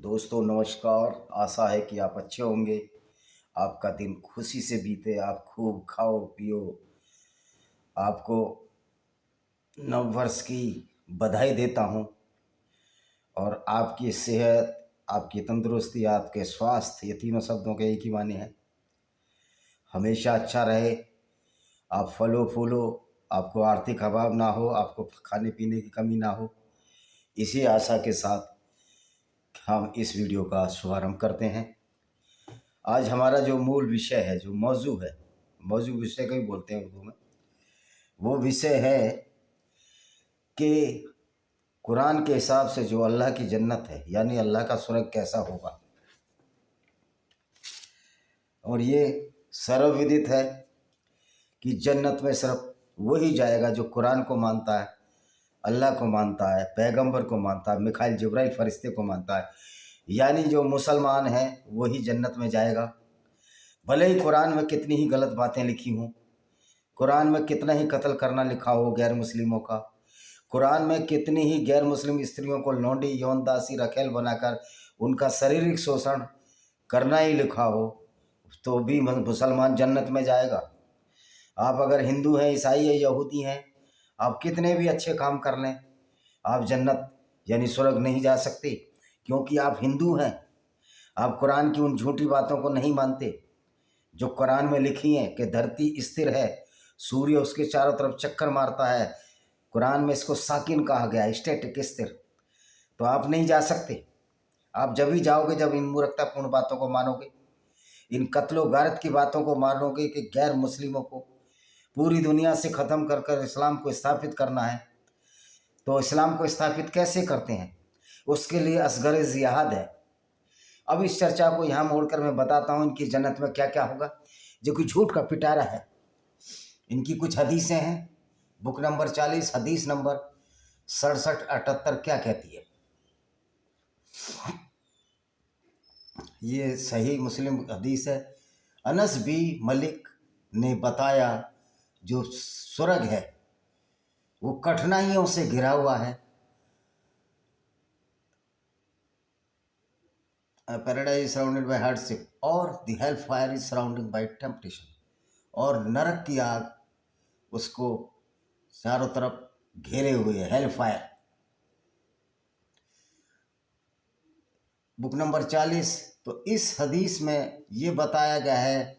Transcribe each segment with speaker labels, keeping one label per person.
Speaker 1: दोस्तों नमस्कार। आशा है कि आप अच्छे होंगे। आपका दिन खुशी से बीते, आप खूब खाओ पियो। आपको नव वर्ष की बधाई देता हूं और आपकी सेहत, आपकी तंदुरुस्ती, आपके स्वास्थ्य, ये तीनों शब्दों के एक ही माने हैं, हमेशा अच्छा रहे। आप फलो फूलो, आपको आर्थिक अभाव ना हो, आपको खाने पीने की कमी ना हो। इसी आशा के साथ हम इस वीडियो का शुभारंभ करते हैं। आज हमारा जो मूल विषय है, जो मौजू है, मौजू विषय को ही बोलते हैं उर्दू में, वो विषय है कि कुरान के हिसाब से जो अल्लाह की जन्नत है, यानी अल्लाह का स्वर्ग कैसा होगा। और ये सर्वविदित है कि जन्नत में सिर्फ वही जाएगा जो कुरान को मानता है, अल्लाह को मानता है, पैगंबर को मानता है, मिखाइल जिब्राइल फरिश्ते को मानता है। यानी जो मुसलमान है वही जन्नत में जाएगा। भले ही कुरान में कितनी ही गलत बातें लिखी हों, कुरान में कितना ही कत्ल करना लिखा हो गैर मुस्लिमों का, कुरान में कितनी ही गैर मुस्लिम स्त्रियों को लौंडी यौनदासी रखेल बनाकर उनका शारीरिक शोषण करना ही लिखा हो, तो भी मुसलमान जन्नत में जाएगा। आप अगर हिंदू हैं, ईसाई हैं, यहूदी हैं, आप कितने भी अच्छे काम कर लें, आप जन्नत यानी स्वर्ग नहीं जा सकते, क्योंकि आप हिंदू हैं। आप कुरान की उन झूठी बातों को नहीं मानते जो कुरान में लिखी हैं कि धरती स्थिर है, सूर्य उसके चारों तरफ चक्कर मारता है। कुरान में इसको साकिन कहा गया है, स्टैटिक, स्थिर। तो आप नहीं जा सकते। आप जब ही जाओगे जब इन मूर्खतापूर्ण बातों को मानोगे, इन कत्लो गारत की बातों को मानोगे कि गैर मुस्लिमों को पूरी दुनिया से ख़त्म कर कर इस्लाम को स्थापित करना है। तो इस्लाम को स्थापित कैसे करते हैं, उसके लिए असगर जिहाद है। अब इस चर्चा को यहाँ मोड़कर मैं बताता हूँ इनकी जन्नत में क्या क्या होगा, जो कि झूठ का पिटारा है। इनकी कुछ हदीसें हैं। बुक नंबर 40 हदीस नंबर 67-78 क्या कहती है। ये सही मुस्लिम हदीस है। अनस बी मलिक ने बताया जो स्वर्ग है वो कठिनाइयों से घिरा हुआ है। पैराडाइज सराउंडेड बाय हार्डशिप और the hell fire is surrounded by temptation. और नरक की आग उसको चारों तरफ घेरे हुए है, हेल फायर। Book number 40। तो इस हदीस में ये बताया गया है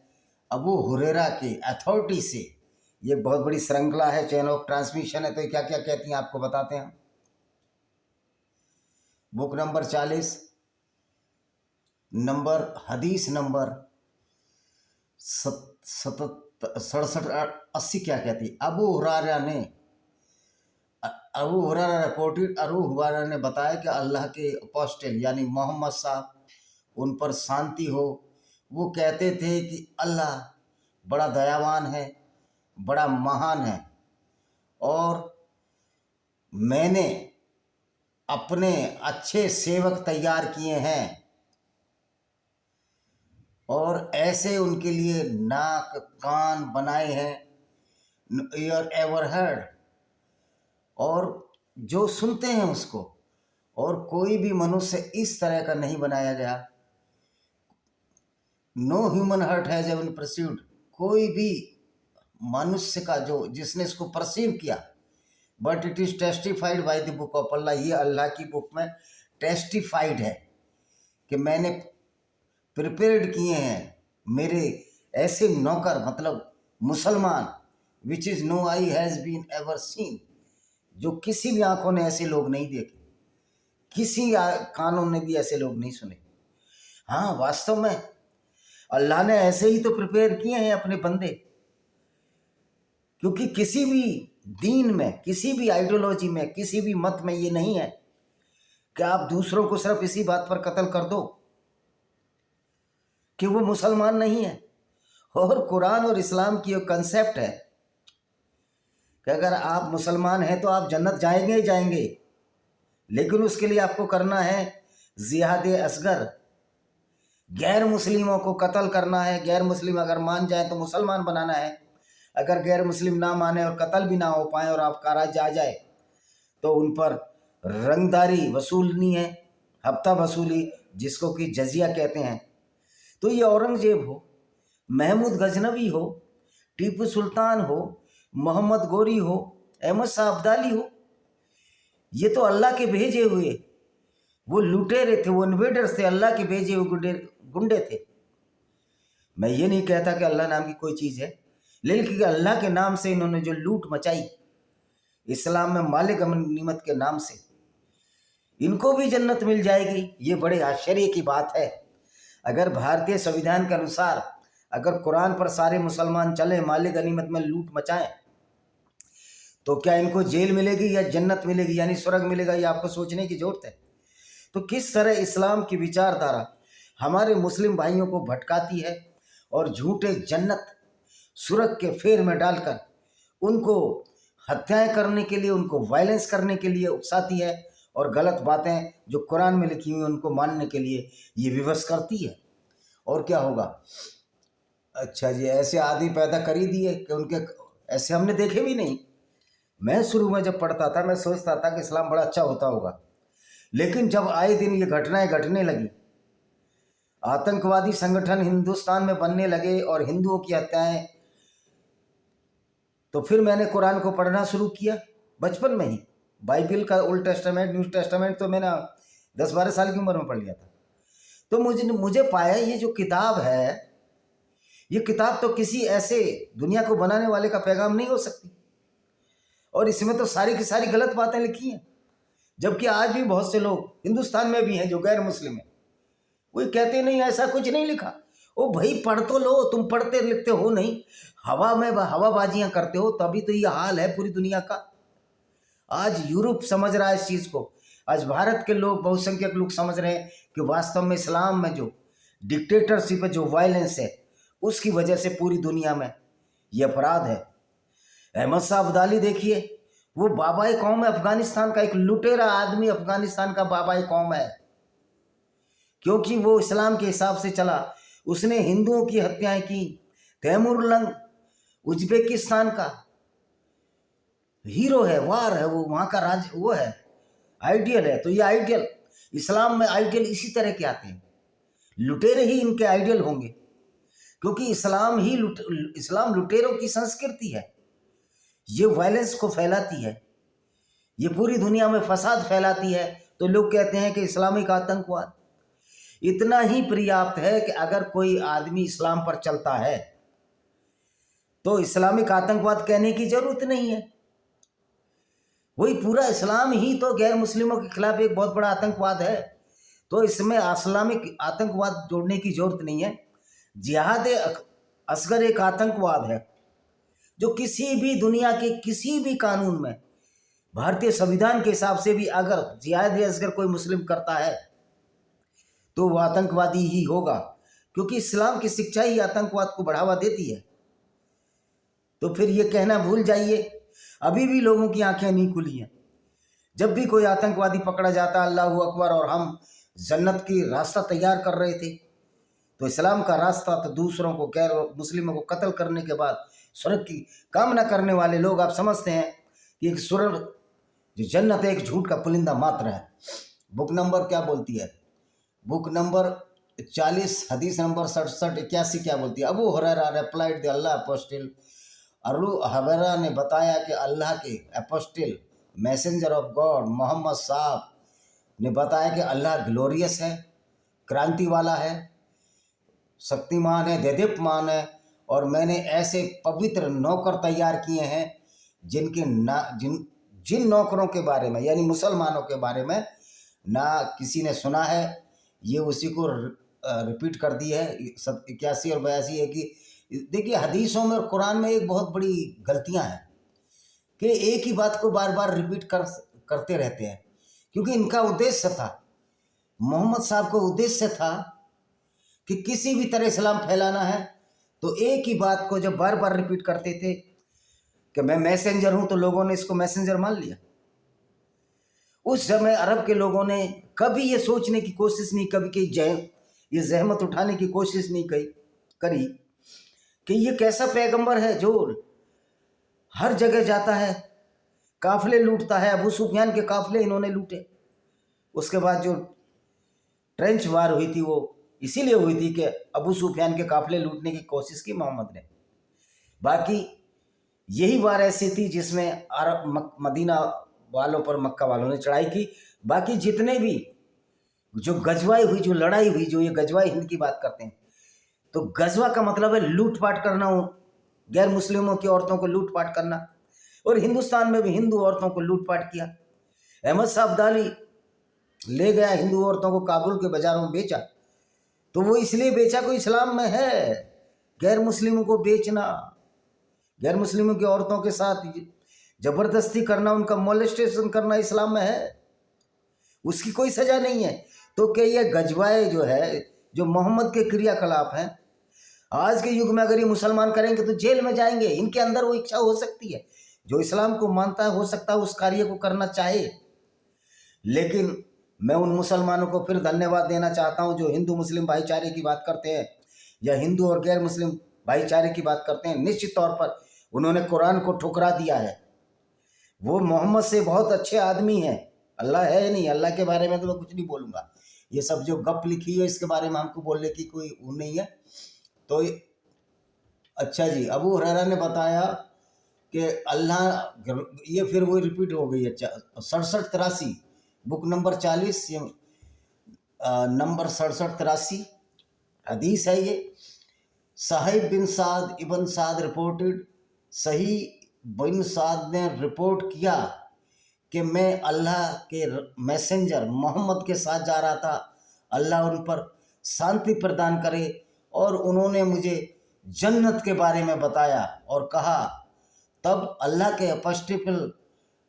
Speaker 1: अबू हुरैरा की अथॉरिटी से। ये बहुत बड़ी श्रृंखला है, चेन ऑफ ट्रांसमिशन है। तो क्या क्या कहती हैं आपको बताते हैं। बुक नंबर 40 नंबर हदीस नंबर 67-80 क्या कहती है। अबू हुरैरा रिपोर्टेड, अबू हुरैरा ने बताया कि अल्लाह के अपोस्टल यानी मोहम्मद साहब, उन पर शांति हो, वो कहते थे कि अल्लाह बड़ा दयावान है, बड़ा महान है, और मैंने अपने अच्छे सेवक तैयार किए हैं और ऐसे उनके लिए नाक कान बनाए हैं, ईयर एवर हर्ड, और जो सुनते हैं उसको। और कोई भी मनुष्य इस तरह का नहीं बनाया गया। No human heart has even perceived, कोई भी मनुष्य का जो जिसने इसको परसीव किया, but it is testified by the book of Allah. ये अल्लाह की बुक में टेस्टिफाइड है कि मैंने प्रिपेयर्ड किए हैं मेरे ऐसे नौकर, मतलब मुसलमान, which is no eye has been ever seen, जो किसी भी आंखों ने ऐसे लोग नहीं देखे, किसी कानों ने भी ऐसे लोग नहीं सुने। हाँ, वास्तव में अल्लाह ने ऐसे ही तो प्रिपेयर किए हैं अपने बंदे। क्योंकि किसी भी दीन में, किसी भी आइडियोलॉजी में, किसी भी मत में ये नहीं है कि आप दूसरों को सिर्फ इसी बात पर कत्ल कर दो कि वो मुसलमान नहीं है। और कुरान और इस्लाम की एक कंसेप्ट है कि अगर आप मुसलमान हैं तो आप जन्नत जाएंगे ही जाएंगे, लेकिन उसके लिए आपको करना है जिहाद असगर। गैर मुस्लिमों को कत्ल करना है। गैर मुस्लिम अगर मान जाए तो मुसलमान बनाना है। अगर गैर मुस्लिम ना माने और कत्ल भी ना हो पाए और आपका राज्य आ जाए तो उन पर रंगदारी वसूलनी है, हफ्ता वसूली, जिसको कि जजिया कहते हैं, तो ये औरंगजेब हो, महमूद गजनवी हो, टीपू सुल्तान हो, मोहम्मद गोरी हो, अहमद शाह अब्दाली हो, ये तो अल्लाह के भेजे हुए वो लुटेरे थे, वो इन्वेडर्स थे, अल्लाह के भेजे हुए गुंडे थे। मैं ये नहीं कहता कि अल्लाह नाम की कोई चीज़ है, लेकिन अल्लाह के नाम से इन्होंने जो लूट मचाई इस्लाम में मालिक गनीमत के नाम से, इनको भी जन्नत मिल जाएगी, ये बड़े आश्चर्य की बात है। अगर भारतीय संविधान के अनुसार अगर कुरान पर सारे मुसलमान चले, मालिक गनीमत में लूट मचाएं, तो क्या इनको जेल मिलेगी या जन्नत मिलेगी, यानी स्वर्ग मिलेगा? ये आपको सोचने की जरूरत है। तो किस तरह इस्लाम की विचारधारा हमारे मुस्लिम भाइयों को भटकाती है और झूठे जन्नत स्वर्ग के फेर में डालकर उनको हत्याएं करने के लिए, उनको वायलेंस करने के लिए उकसाती है, और गलत बातें जो कुरान में लिखी हुई उनको मानने के लिए ये विवश करती है। और क्या होगा? अच्छा जी, ऐसे आदमी पैदा कर ही दिए कि उनके ऐसे हमने देखे भी नहीं। मैं शुरू में जब पढ़ता था मैं सोचता था कि इस्लाम बड़ा अच्छा होता होगा, लेकिन जब आए दिन ये घटनाएं घटने लगी, आतंकवादी संगठन हिंदुस्तान में बनने लगे और हिंदुओं की हत्याएं, तो फिर मैंने कुरान को पढ़ना शुरू किया बचपन में ही। बाइबल का ओल्ड टेस्टामेंट, न्यू टेस्टामेंट तो मैंने 10-12 साल की उम्र में पढ़ लिया था। तो मुझे पाया ये जो किताब है, ये किताब तो किसी ऐसे दुनिया को बनाने वाले का पैगाम नहीं हो सकती, और इसमें तो सारी की सारी गलत बातें लिखी हैं। जबकि आज भी बहुत से लोग हिंदुस्तान में भी हैं जो गैर मुस्लिम हैं, वो कहते नहीं ऐसा कुछ नहीं लिखा। ओ भाई, पढ़ तो लो, तुम पढ़ते लिखते हो नहीं, हवा में हवाबाजियां करते हो, तभी तो ये हाल है पूरी दुनिया का। आज यूरोप समझ रहा है इस चीज़ को, आज भारत के लोग, बहुसंख्यक लोग समझ रहे हैं कि वास्तव में इस्लाम में जो डिक्टेटरशिप है, जो वायलेंस है, उसकी वजह से पूरी दुनिया में ये अपराध है। अहमद शाह अब्दाली देखिए, वो बाबाए कौम है अफगानिस्तान का, एक लुटेरा आदमी अफगानिस्तान का बाबाए कौम है, क्योंकि वो इस्लाम के हिसाब से चला। उसने हिंदुओं की हत्याएं की। तैमूरलंग उज्बेकिस्तान का हीरो है, वार है, वो वहाँ का राज वो है, आइडियल है। तो ये आइडियल, इस्लाम में आइडियल इसी तरह के आते हैं, लुटेरे ही इनके आइडियल होंगे, क्योंकि इस्लाम लुटेरों की संस्कृति है। ये वायलेंस को फैलाती है, ये पूरी दुनिया में फसाद फैलाती है। तो लोग कहते हैं कि इस्लामिक आतंकवाद इतना ही पर्याप्त है कि अगर कोई आदमी इस्लाम पर चलता है तो इस्लामिक आतंकवाद कहने की जरूरत नहीं है। वही पूरा इस्लाम ही तो गैर मुस्लिमों के खिलाफ एक बहुत बड़ा आतंकवाद है, तो इसमें इस्लामिक आतंकवाद जोड़ने की जरूरत नहीं है। जिहाद असगर एक आतंकवाद है जो किसी भी दुनिया के किसी भी कानून में, भारतीय संविधान के हिसाब से भी अगर जिहाद असगर कोई मुस्लिम करता है तो वह आतंकवादी ही होगा, क्योंकि इस्लाम की शिक्षा ही आतंकवाद को बढ़ावा देती है। तो फिर ये कहना भूल जाइए, अभी भी लोगों की आंखें नहीं खुली हैं। जब भी कोई आतंकवादी पकड़ा जाता, अल्लाह अकबर, और हम जन्नत की रास्ता तैयार कर रहे थे, तो इस्लाम का रास्ता तो दूसरों को, गैर मुस्लिमों को कत्ल करने के बाद स्वर्ग की कामना करने वाले लोग, आप समझते हैं कि एक स्वर्ग जो जन्नत है एक झूठ का पुलिंदा मात्र है। बुक नंबर क्या बोलती है? बुक नंबर 40 हदीस नंबर 67-81 क्या बोलती है? Abu Hurairah replied the Allah apostle, Abu Huraira ने बताया कि अल्लाह के apostle messenger of God Muhammad साहब ने बताया कि अल्लाह ग्लोरियस है, क्रांति वाला है, शक्तिमान है, देदीप्यमान है, और मैंने ऐसे पवित्र नौकर तैयार किए हैं जिन नौकरों के बारे में, यानी मुसलमानों के बारे में ना किसी ने सुना है। ये उसी को रिपीट कर दी है 81 और 82 है कि देखिए, हदीसों में और कुरान में एक बहुत बड़ी गलतियां हैं कि एक ही बात को बार बार रिपीट करते रहते हैं, क्योंकि इनका उद्देश्य था, मोहम्मद साहब का उद्देश्य था कि किसी भी तरह इस्लाम फैलाना है। तो एक ही बात को जब बार बार रिपीट करते थे कि मैं मैसेंजर हूं, तो लोगों ने इसको मैसेंजर मान लिया। उस समय अरब के लोगों ने कभी ये सोचने की कोशिश नहीं, कभी कि ये जहमत उठाने की कोशिश नहीं करी कि ये कैसा पैगंबर है जो हर जगह जाता है, काफिले लूटता है। अबू सुफियान के काफिले इन्होंने लूटे, उसके बाद जो ट्रेंच वार हुई थी वो इसीलिए हुई थी कि अबू सुफियान के काफिले लूटने की कोशिश की मोहम्मद ने। बाकी यही वार ऐसी थी जिसमें अरब मदीना वालों पर मक्का वालों ने चढ़ाई की। बाकी जितने भी जो गजवाई हुई, जो लड़ाई हुई, जो ये गजवाई हिंद की बात करते हैं, तो गजवा का मतलब है लूटपाट करना, गैर मुस्लिमों की औरतों को लूटपाट करना। और हिंदुस्तान में भी हिंदू औरतों को लूटपाट किया। अहमद शाह अब्दाली ले गया हिंदू औरतों को काबुल के बाजारों में बेचा, तो वो इसलिए बेचा कोई इस्लाम में है। गैर मुस्लिमों को बेचना, गैर मुस्लिमों की औरतों के साथ जबरदस्ती करना, उनका मोलेस्टेशन करना इस्लाम में है, उसकी कोई सजा नहीं है। तो क्या ये गजवाए जो है, जो मोहम्मद के क्रियाकलाप हैं, आज के युग में अगर ये मुसलमान करेंगे तो जेल में जाएंगे। इनके अंदर वो इच्छा हो सकती है, जो इस्लाम को मानता है हो सकता है उस कार्य को करना चाहे। लेकिन मैं उन मुसलमानों को फिर धन्यवाद देना चाहता हूं जो हिंदू मुस्लिम भाईचारे की बात करते हैं या हिंदू और गैर मुस्लिम भाईचारे की बात करते हैं। निश्चित तौर पर उन्होंने कुरान को ठुकरा दिया है। वो मोहम्मद से बहुत अच्छे आदमी हैं, अल्लाह है नहीं, अल्लाह के बारे में तो मैं कुछ नहीं बोलूँगा। ये सब जो गप लिखी है इसके बारे में हमको बोलने की कोई वो नहीं है। तो अच्छा जी, अबू हुरैरा ने बताया कि अल्लाह, ये फिर वो रिपीट हो गई है 67-83 बुक नंबर 40 नंबर 67-83 हदीस है ये। साहिब बिन साद इबन साद रिपोर्टेड, सही बिन साद ने रिपोर्ट किया कि मैं अल्लाह के मैसेंजर मोहम्मद के साथ जा रहा था, अल्लाह उन पर शांति प्रदान करे, और उन्होंने मुझे जन्नत के बारे में बताया और कहा। तब अल्लाह के अपोस्टल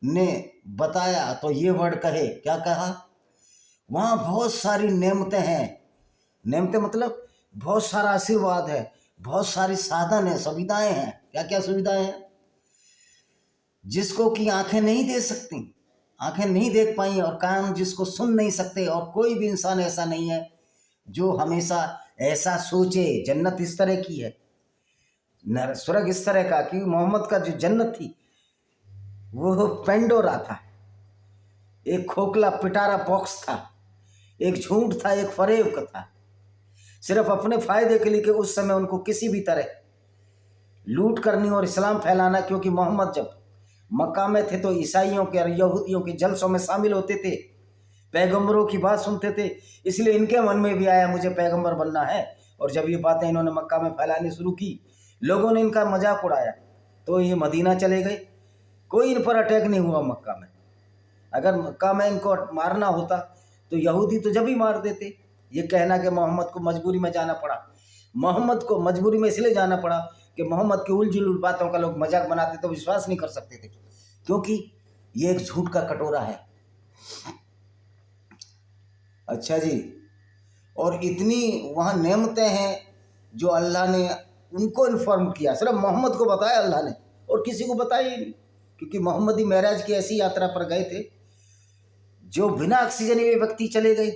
Speaker 1: ने बताया तो ये वर्ड कहे, क्या कहा? वहाँ बहुत सारी नेमतें हैं। नेमतें मतलब बहुत सारा आशीर्वाद है, बहुत सारी साधन है, सुविधाएं हैं। क्या क्या सुविधाएं हैं? जिसको कि आंखें नहीं दे सकती, आंखें नहीं देख पाई, और कान जिसको सुन नहीं सकते, और कोई भी इंसान ऐसा नहीं है जो हमेशा ऐसा सोचे। जन्नत इस तरह की है, स्वर्ग इस तरह का कि मोहम्मद का जो जन्नत थी वो पेंडोरा था, एक खोखला पिटारा बॉक्स था, एक झूठ था, एक फरेब था, सिर्फ अपने फायदे के लिए कि उस समय उनको किसी भी तरह लूट करनी और इस्लाम फैलाना। क्योंकि मोहम्मद जब मक्का में थे तो ईसाइयों के और यहूदियों के जलसों में शामिल होते थे, पैगंबरों की बात सुनते थे, इसलिए इनके मन में भी आया मुझे पैगंबर बनना है। और जब ये बातें इन्होंने मक्का में फैलानी शुरू की, लोगों ने इनका मजाक उड़ाया, तो ये मदीना चले गए। कोई इन पर अटैक नहीं हुआ मक्का में। अगर मक्का में इनको मारना होता तो यहूदी तो जब ही मार देते। ये कहना कि मोहम्मद को मजबूरी में जाना पड़ा, मोहम्मद को मजबूरी में इसलिए जाना पड़ा कि मोहम्मद की उलझुल बातों का लोग मजाक बनाते तो विश्वास नहीं कर सकते थे, क्योंकि ये एक झूठ का कटोरा है। अच्छा जी, और इतनी वहाँ नेमतें हैं जो अल्लाह ने उनको इन्फॉर्म किया, सिर्फ मोहम्मद को बताया अल्लाह ने, और किसी को बताया ही नहीं। क्योंकि मोहम्मद ही महराज की ऐसी यात्रा पर गए थे जो बिना ऑक्सीजन में व्यक्ति चले गए।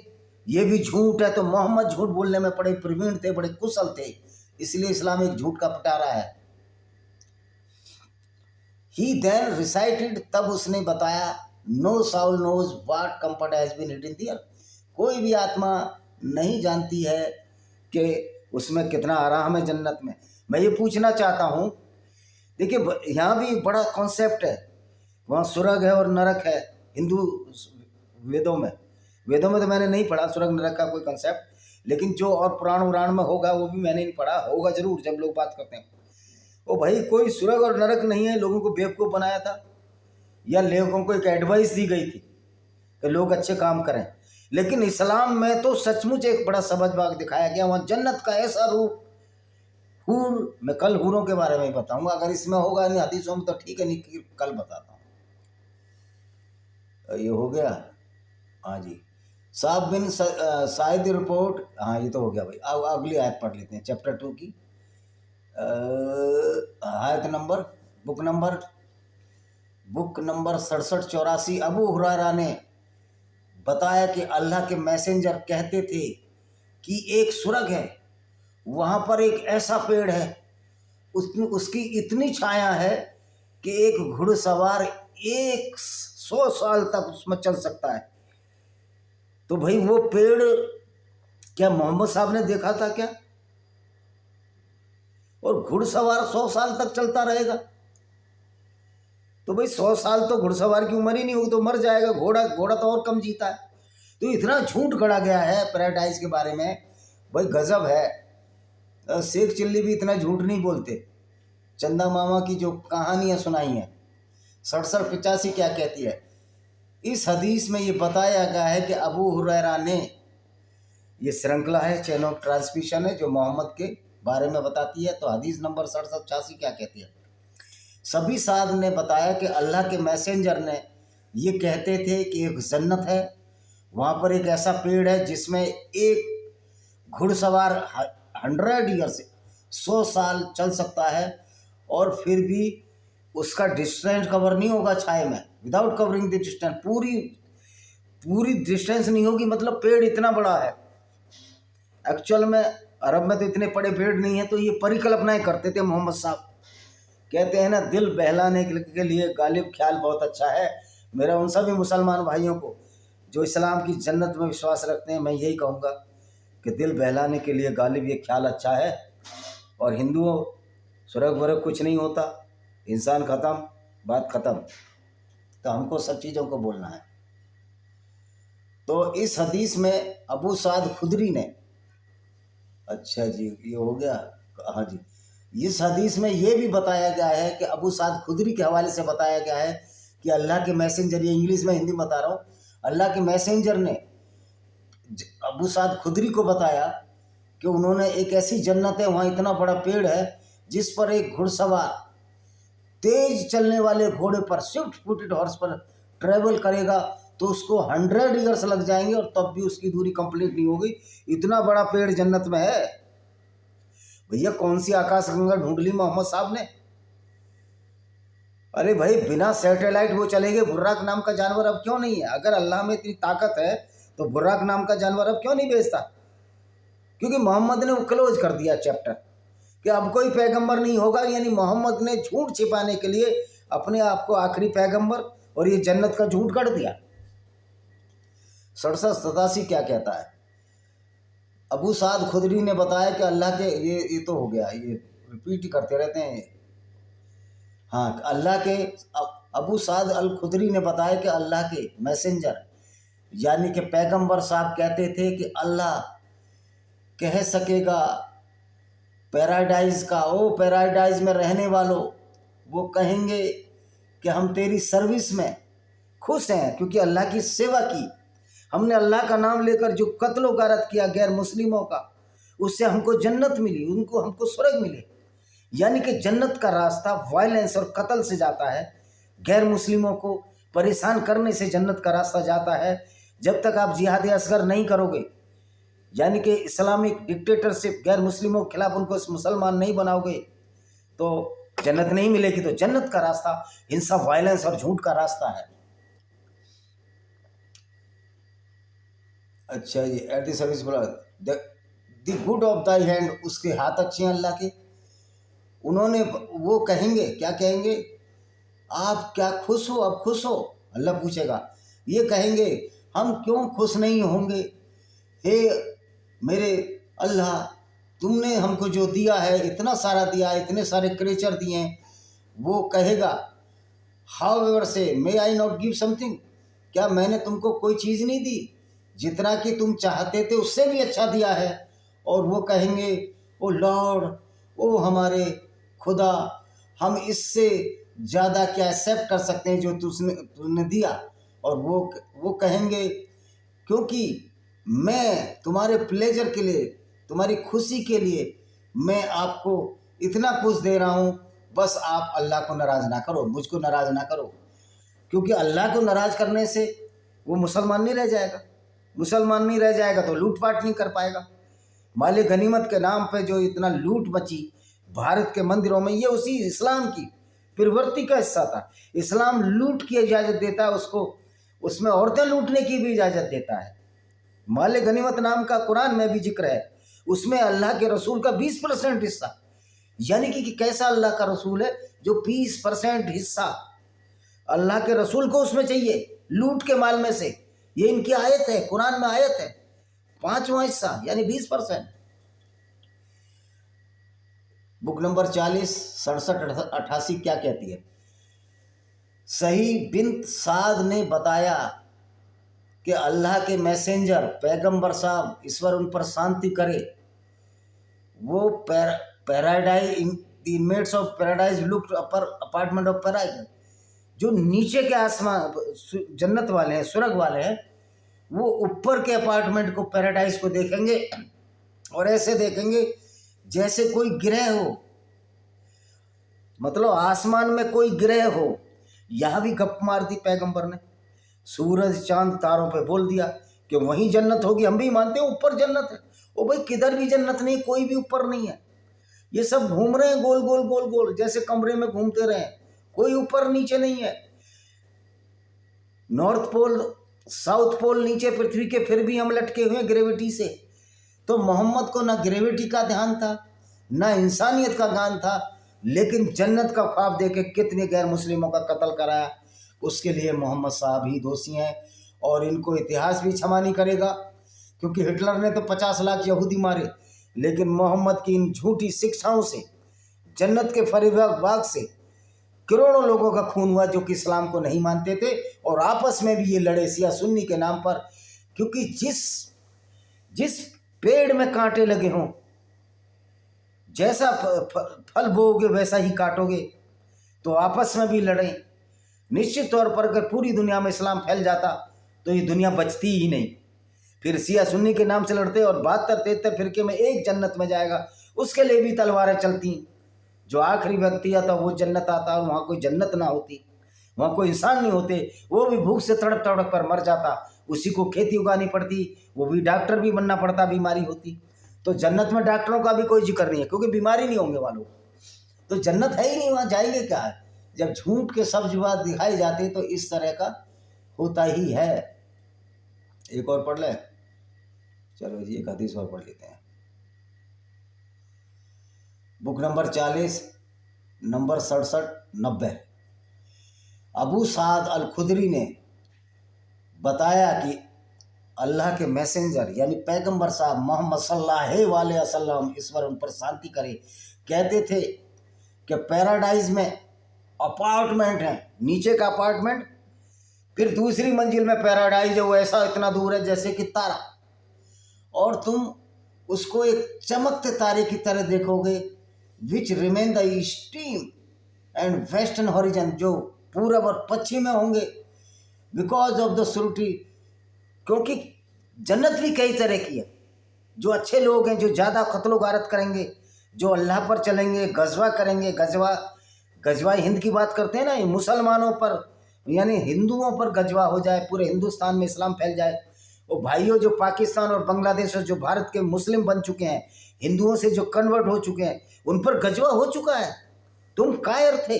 Speaker 1: ये भी झूठ है। तो मोहम्मद झूठ बोलने में बड़े प्रवीण थे, बड़े कुशल थे, इसलिए इस्लाम एक झूठ का पिटारा है। ही देन रिसाइटेड, तब उसने बताया, no soul knows what comfort has been hidden there, कोई भी आत्मा नहीं जानती है कि उसमें कितना आराम है जन्नत में। मैं ये पूछना चाहता हूँ, देखिए यहाँ भी बड़ा कॉन्सेप्ट है, वहाँ स्वर्ग है और नरक है। हिंदू वेदों में तो मैंने नहीं पढ़ा स्वर्ग नरक का कोई कंसेप्ट, लेकिन जो और पुराण में होगा वो भी मैंने नहीं पढ़ा, होगा जरूर जब लोग बात करते हैं। ओ भाई, कोई स्वर्ग और नरक नहीं है, लोगों को बेवकूफ़ बनाया था, या लोगों को एक एडवाइस दी गई थी कि लोग अच्छे काम करें। लेकिन इस्लाम में तो सचमुच एक बड़ा सबज बाग दिखाया गया, वहाँ जन्नत का ऐसा रूप, हूर, मैं कल हूरों के बारे में बताऊंगा, अगर इसमें होगा नहीं हदीसों में तो ठीक है, नहीं कल बताता हूँ। ये हो गया। हाँ जी, साहब बिन शाहिद रिपोर्ट, हाँ ये तो हो गया भाई। अब अगली आयत पढ़ लेते हैं, चैप्टर 2 की आयत number, book number 67-84। Abu Huraira ने बताया कि अल्लाह के मैसेंजर कहते थे कि एक स्वर्ग है, वहाँ पर एक ऐसा पेड़ है, उसकी इतनी छाया है कि एक घुड़सवार 100 साल तक उसमें चल सकता है। तो भाई वो पेड़ क्या मोहम्मद साहब ने देखा था क्या? और घुड़सवार 100 साल तक चलता रहेगा, तो भाई 100 साल तो घुड़सवार की उम्र ही नहीं होगी, तो मर जाएगा। घोड़ा घोड़ा तो और कम जीता है। तो इतना झूठ गढ़ा गया है पैराडाइज के बारे में, भाई गजब है। शेख चिल्ली भी इतना झूठ नहीं बोलते। चंदा मामा की जो कहानियाँ सुनाई हैं 67-85 क्या कहती है, इस हदीस में ये बताया गया है कि अबू हुरैरा ने, ये श्रृंखला है, चेन ऑफ ट्रांसमिशन है जो मोहम्मद के बारे में बताती है। तो हदीस नंबर 67-86 क्या कहती है, सभी साहब ने बताया कि अल्लाह के मैसेंजर ने ये कहते थे कि एक जन्नत है, वहाँ पर एक ऐसा पेड़ है जिसमें एक घुड़सवार 100 ईयर्स 100 साल चल सकता है, और फिर भी उसका डिस्टेंस कवर नहीं होगा छाए में, विदाउट कवरिंग द डिस्टेंस, पूरी डिस्टेंस नहीं होगी। मतलब पेड़ इतना बड़ा है। एक्चुअल में अरब में तो इतने बड़े पेड़ नहीं है, तो ये परिकल्पनाएं करते थे मोहम्मद साहब। कहते हैं ना, दिल बहलाने के लिए गालिब ख्याल बहुत अच्छा है। मेरा उन सभी मुसलमान भाइयों को जो इस्लाम की जन्नत में विश्वास रखते हैं, मैं यही कहूँगा कि दिल बहलाने के लिए गालिब ये ख्याल अच्छा है। और हिंदुओं, स्वर्ग वर्ग कुछ नहीं होता, इंसान ख़त्म, बात ख़त्म। तो हमको सब चीज़ों को बोलना है। तो इस हदीस में अबू साद खुदरी ने, अच्छा जी ये हो गया, हाँ जी, इस हदीस में ये भी बताया गया है कि अबू साद खुदरी के हवाले से बताया गया है कि अल्लाह के मैसेंजर, ये इंग्लिश में हिंदी में बता रहा हूँ, अल्लाह के मैसेंजर ने अबू साद खुदरी को बताया कि उन्होंने एक ऐसी जन्नत है, वहाँ इतना बड़ा पेड़ है जिस पर एक घुड़सवार तेज चलने वाले घोड़े पर, स्विफ्ट फुटेड हॉर्स पर ट्रेवल करेगा तो उसको 100 ईयर्स लग जाएंगे और तब भी उसकी दूरी कंप्लीट नहीं होगी। इतना बड़ा पेड़ जन्नत में है। भैया कौन सी आकाशगंगा ढूंढ ली मोहम्मद साहब ने? अरे भाई बिना सैटेलाइट वो चलेंगे। बुर्राक नाम का जानवर अब क्यों नहीं है? अगर अल्लाह में इतनी ताकत है तो बुर्राक नाम का जानवर अब क्यों नहीं भेजता? क्योंकि मोहम्मद ने वो क्लोज कर दिया चैप्टर कि अब कोई पैगंबर नहीं होगा। यानी मोहम्मद ने झूठ छिपाने के लिए अपने आप को आखिरी पैगंबर और ये जन्नत का झूठ कर दिया। 67-87 क्या कहता है, अबू साद खुदरी ने बताया कि अल्लाह के, ये तो हो गया, ये रिपीट करते रहते हैं। हाँ, अल्लाह के अबू साद अल खुदरी ने बताया कि अल्लाह के मैसेंजर यानी कि पैगंबर साहब कहते थे कि अल्लाह कह सकेगा पैराडाइज का, ओ पैराडाइज में रहने वालों, वो कहेंगे कि हम तेरी सर्विस में खुश हैं क्योंकि अल्लाह की सेवा की। हमने अल्लाह का नाम लेकर जो कत्ल गारत किया गैर मुस्लिमों का, उससे हमको जन्नत मिली, उनको हमको स्वर्ग मिले। यानी कि जन्नत का रास्ता वायलेंस और कत्ल से जाता है, गैर मुस्लिमों को परेशान करने से जन्नत का रास्ता जाता है। जब तक आप जिहाद असगर नहीं करोगे, यानी कि इस्लामिक डिक्टेटरशिप, गैर मुस्लिमों के खिलाफ उनको मुसलमान नहीं बनाओगे, तो जन्नत नहीं मिलेगी। तो जन्नत का रास्ता हिंसा, वायलेंस और झूठ का रास्ता है। अच्छा ये एट द सर्विस बोला, the good of thy hand, उसके हाथ अच्छे हैं अल्लाह के। उन्होंने, वो कहेंगे, क्या कहेंगे, आप क्या खुश हो? अब खुश हो? अल्लाह पूछेगा। ये कहेंगे हम क्यों खुश नहीं होंगे, हे मेरे अल्लाह, तुमने हमको जो दिया है, इतना सारा दिया है, इतने सारे क्रिएचर दिए हैं। वो कहेगा हाउ एवर से मे आई नॉट गिव समथिंग, क्या मैंने तुमको कोई चीज़ नहीं दी? जितना कि तुम चाहते थे उससे भी अच्छा दिया है। और वो कहेंगे ओ लॉर्ड, ओ हमारे खुदा, हम इससे ज़्यादा क्या एक्सेप्ट कर सकते हैं जो तुमने दिया। और वो कहेंगे क्योंकि मैं तुम्हारे प्लेजर के लिए, तुम्हारी खुशी के लिए मैं आपको इतना कुछ दे रहा हूँ, बस आप अल्लाह को नाराज़ ना करो, मुझको नाराज़ ना करो। क्योंकि अल्लाह को नाराज़ करने से वो मुसलमान नहीं रह जाएगा। मुसलमान नहीं रह जाएगा तो लूटपाट नहीं कर पाएगा। माले गनीमत के नाम पे जो इतना लूट मची भारत के मंदिरों में, ये उसी इस्लाम की प्रवृत्ति का हिस्सा था। इस्लाम लूट की इजाज़त देता है उसको, उसमें औरतें लूटने की भी इजाज़त देता है। माले गनीमत नाम का कुरान में भी जिक्र है, उसमें अल्लाह के रसूल का 20% हिस्सा। यानी कि कैसा अल्लाह का रसूल है जो 20% हिस्सा अल्लाह के रसूल को उसमें चाहिए, लूट के माल में से। ये इनकी आयत है, कुरान में आयत है। 5वां हिस्सा यानी 20%। बुक नंबर 40 67 88 क्या कहती है? सही बिन्त साद ने बताया कि अल्लाह के मैसेंजर पैगंबर साहब, ईश्वर उन पर शांति करे, वो paradise inmates of paradise looked upper apartment of paradise, जो नीचे के आसमान जन्नत वाले हैं, स्वर्ग वाले हैं, वो ऊपर के अपार्टमेंट को, पैराडाइज को देखेंगे और ऐसे देखेंगे जैसे कोई ग्रह हो, मतलब आसमान में कोई ग्रह हो। यहाँ भी गप मार दी पैगंबर ने, सूरज चांद तारों पे बोल दिया कि वहीं जन्नत होगी। हम भी मानते हैं ऊपर जन्नत है। ओ भाई, किधर भी जन्नत नहीं, कोई भी ऊपर नहीं है। ये सब घूम रहे हैं गोल गोल गोल गोल, जैसे कमरे में घूमते रहे, कोई ऊपर नीचे नहीं है। नॉर्थ पोल साउथ पोल नीचे पृथ्वी के, फिर भी हम लटके हुए ग्रेविटी से। तो मोहम्मद को ना ग्रेविटी का ध्यान था, ना इंसानियत का ज्ञान था, लेकिन जन्नत का ख्वाब देके कितने गैर मुस्लिमों का कत्ल कराया। उसके लिए मोहम्मद साहब ही दोषी हैं और इनको इतिहास भी क्षमा नहीं करेगा, क्योंकि हिटलर ने तो 50 लाख यहूदी मारे, लेकिन मोहम्मद की इन झूठी शिक्षाओं से, जन्नत के फरीब बाग से करोड़ों लोगों का खून हुआ जो कि इस्लाम को नहीं मानते थे, और आपस में भी ये लड़े शिया सुन्नी के नाम पर। क्योंकि जिस पेड़ में कांटे लगे हों, जैसा फल बोओगे वैसा ही काटोगे, तो आपस में भी लड़ें। निश्चित तौर पर अगर पूरी दुनिया में इस्लाम फैल जाता तो ये दुनिया बचती ही नहीं। फिर शिया सुन्नी के नाम से लड़ते और 72-73 फिरके में एक जन्नत में जाएगा, उसके लिए भी तलवारें चलती। जो आखिरी व्यक्ति आता वो जन्नत आता, और वहाँ कोई जन्नत ना होती, वहाँ कोई इंसान नहीं होते, वो भी भूख से तड़प तड़प कर मर जाता, उसी को खेती उगानी पड़ती, वो भी डॉक्टर भी बनना पड़ता, बीमारी होती। तो जन्नत में डॉक्टरों का भी कोई जिक्र नहीं है, क्योंकि बीमारी नहीं होंगे वालों। तो जन्नत है ही नहीं, वहाँ जाएंगे क्या है? जब झूठ के सब्ज बात दिखाई जाती तो इस तरह का होता ही है। एक और पढ़ ले, चलो जी एक हदीस और पढ़ लेते हैं। Book number 40 number 67-90। अबू साद अल खुदरी ने बताया कि अल्लाह के मैसेंजर यानी पैगंबर साहब मोहम्मद सल्लल्लाहु अलैहि वसल्लम, ईश्वर उन पर शांति करे, कहते थे कि पैराडाइज में अपार्टमेंट है, नीचे का अपार्टमेंट, फिर दूसरी मंजिल में पैराडाइज है, वो ऐसा इतना दूर है जैसे कि तारा, और तुम उसको एक चमकते तारे की तरह देखोगे, which remain the eastern and western horizon, जो पूरब और पश्चिम में होंगे, बिकॉज ऑफ द सुरुटी, क्योंकि जन्नत भी कई तरह की है। जो अच्छे लोग हैं, जो ज़्यादा कत्लो गारत करेंगे, जो अल्लाह पर चलेंगे, गजवा करेंगे, गजवा हिंद की बात करते हैं ना, ये मुसलमानों पर यानी हिंदुओं पर गजवा हो जाए, पूरे हिंदुस्तान में इस्लाम फैल जाए। वो भाइयों जो पाकिस्तान और बांग्लादेश और जो भारत के मुस्लिम बन चुके हैं, हिंदुओं से जो कन्वर्ट हो चुके हैं, उन पर गजवा हो चुका है। तुम कायर थे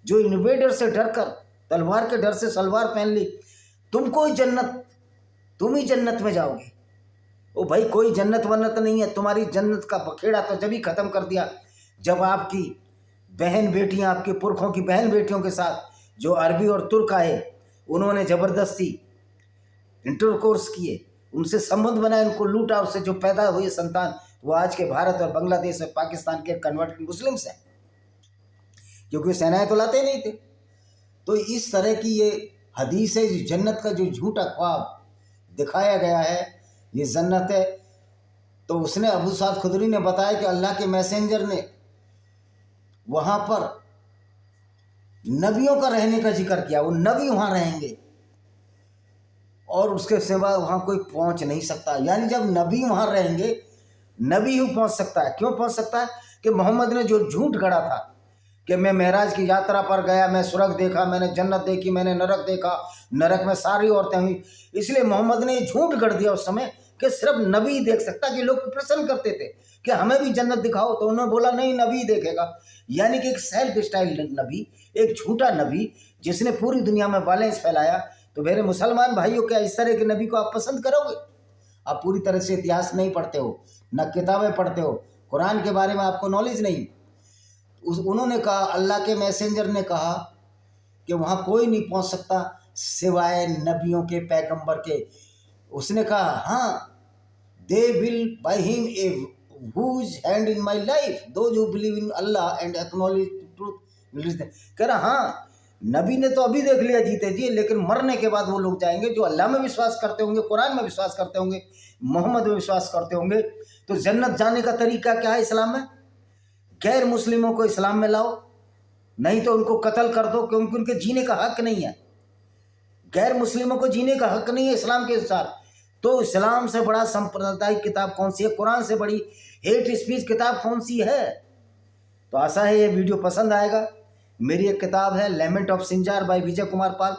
Speaker 1: जो इन्वेडर से डर कर, तलवार के डर से सलवार पहन ली, तुमको ही जन्नत, तुम ही जन्नत में जाओगे। ओ भाई, कोई जन्नत वन्नत नहीं है। तुम्हारी जन्नत का बखेड़ा तो जब ही ख़त्म कर दिया जब आपकी बहन बेटियां, आपके पुरखों की बहन बेटियों के साथ जो अरबी और तुर्क आए, उन्होंने ज़बरदस्ती इंटरकोर्स किए, उनसे संबंध बनाए, उनको लूटा, उससे जो पैदा हुए संतान वो आज के भारत और बांग्लादेश और पाकिस्तान के कन्वर्ट मुस्लिम्स हैं, क्योंकि सेनाएं तो लाते नहीं थे। तो इस तरह की ये हदीस है, जो जन्नत का जो झूठा ख्वाब दिखाया गया है, ये जन्नत है। तो उसने अबू साद खुदरी ने बताया कि अल्लाह के मैसेंजर ने वहाँ पर नबियों का रहने का जिक्र किया, वो नबी वहाँ रहेंगे और उसके सिवा वहाँ कोई पहुँच नहीं सकता। यानी जब नबी वहाँ रहेंगे, नबी ही पहुँच सकता है। क्यों पहुँच सकता है? कि मोहम्मद ने जो झूठ गढ़ा था कि मैं महराज की यात्रा पर गया, मैं स्वर्ग देखा, मैंने जन्नत देखी, मैंने नरक देखा, नरक में सारी औरतें हुई, इसलिए मोहम्मद ने झूठ गढ़ दिया उस समय कि सिर्फ नबी ही देख सकता। कि लोग प्रश्न करते थे कि हमें भी जन्नत दिखाओ, तो उन्होंने बोला नहीं, नबी ही देखेगा। यानी कि एक सेल्फ स्टाइल नबी, एक झूठा नबी जिसने पूरी दुनिया में वायलेंस फैलाया। तो मेरे मुसलमान भाइयों, क्या इस तरह के नबी को आप पसंद करोगे? आप पूरी तरह से इतिहास नहीं पढ़ते हो, न किताबें पढ़ते हो, कुरान के बारे में आपको नॉलेज नहीं। उन्होंने कहा, अल्लाह के मैसेंजर ने कहा कि वहाँ कोई नहीं पहुँच सकता सिवाय नबियों के, पैगंबर के। उसने कहा हाँ, they will by him a whose hand in my life, those who believe in Allah and acknowledge truth will reach them। कह रहा हाँ, नबी ने तो अभी देख लिया जीते जी, लेकिन मरने के बाद वो लोग जाएंगे जो अल्लाह में विश्वास करते होंगे, कुरान में विश्वास करते होंगे, मोहम्मद में विश्वास करते होंगे। तो जन्नत जाने का तरीका क्या है इस्लाम में? गैर मुस्लिमों को इस्लाम में लाओ, नहीं तो उनको कत्ल कर दो, क्योंकि उनके जीने का हक नहीं है। गैर मुस्लिमों को जीने का हक नहीं है इस्लाम के अनुसार। तो इस्लाम से बड़ा सांप्रदायिक किताब कौन सी है? कुरान से बड़ी हेट स्पीच किताब कौन सी है? तो आशा है ये वीडियो पसंद आएगा। मेरी एक किताब है लेमेंट of Sinjar bye Vijay Kumar पाल,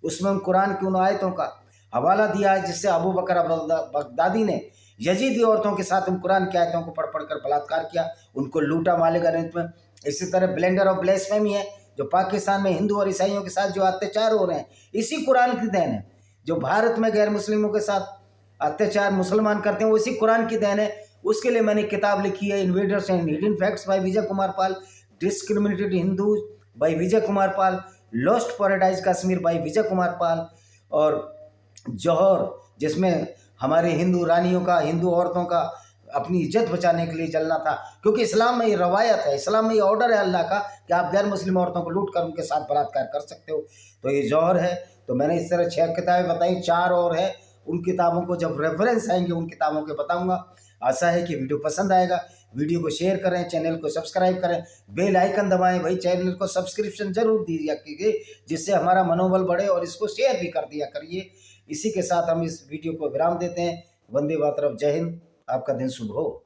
Speaker 1: उसमें हम कुरान की उन आयतों का हवाला दिया है जिससे अबू बकर बगदादी ने यजीदी औरतों के साथ उन कुरान की आयतों को पढ़ पढ़ कर बलात्कार किया, उनको लूटा माले गनीमत में। इसी तरह ब्लेंडर ऑफ ब्लेस्फेमी है, जो पाकिस्तान में हिंदू और ईसाइयों के साथ जो अत्याचार हो रहे हैं, इसी कुरान की देन है। जो भारत में गैर मुस्लिमों के साथ अत्याचार मुसलमान करते हैं, वो इसी कुरान की देन है। उसके लिए मैंने किताब लिखी है invaders and hidden facts by Vijay Kumar Pal, discriminated Hindus by Vijay Kumar Pal, lost paradise Kashmir by Vijay Kumar Pal, और जौहर, जिसमें हमारे हिंदू रानियों का, हिंदू औरतों का अपनी इज्जत बचाने के लिए चलना था, क्योंकि इस्लाम में ये रवायत है, इस्लाम में ये ऑर्डर है अल्लाह का कि आप गैर मुस्लिम औरतों को लूट कर उनके साथ बलात्कार कर सकते हो। तो ये जौहर है। तो मैंने इस तरह 6 किताबें बताई, 4 और है। उन किताबों को जब रेफरेंस आएंगे उन किताबों के बताऊंगा। आशा है कि वीडियो पसंद आएगा। वीडियो को शेयर करें, चैनल को सब्सक्राइब करें, बेल आइकन दबाएं। भाई चैनल को सब्सक्रिप्शन जरूर दिया कीजिए, जिससे हमारा मनोबल बढ़े, और इसको शेयर भी कर दिया करिए। इसी के साथ हम इस वीडियो को विराम देते हैं। वंदे मातरम, जय हिंद, आपका दिन शुभ हो।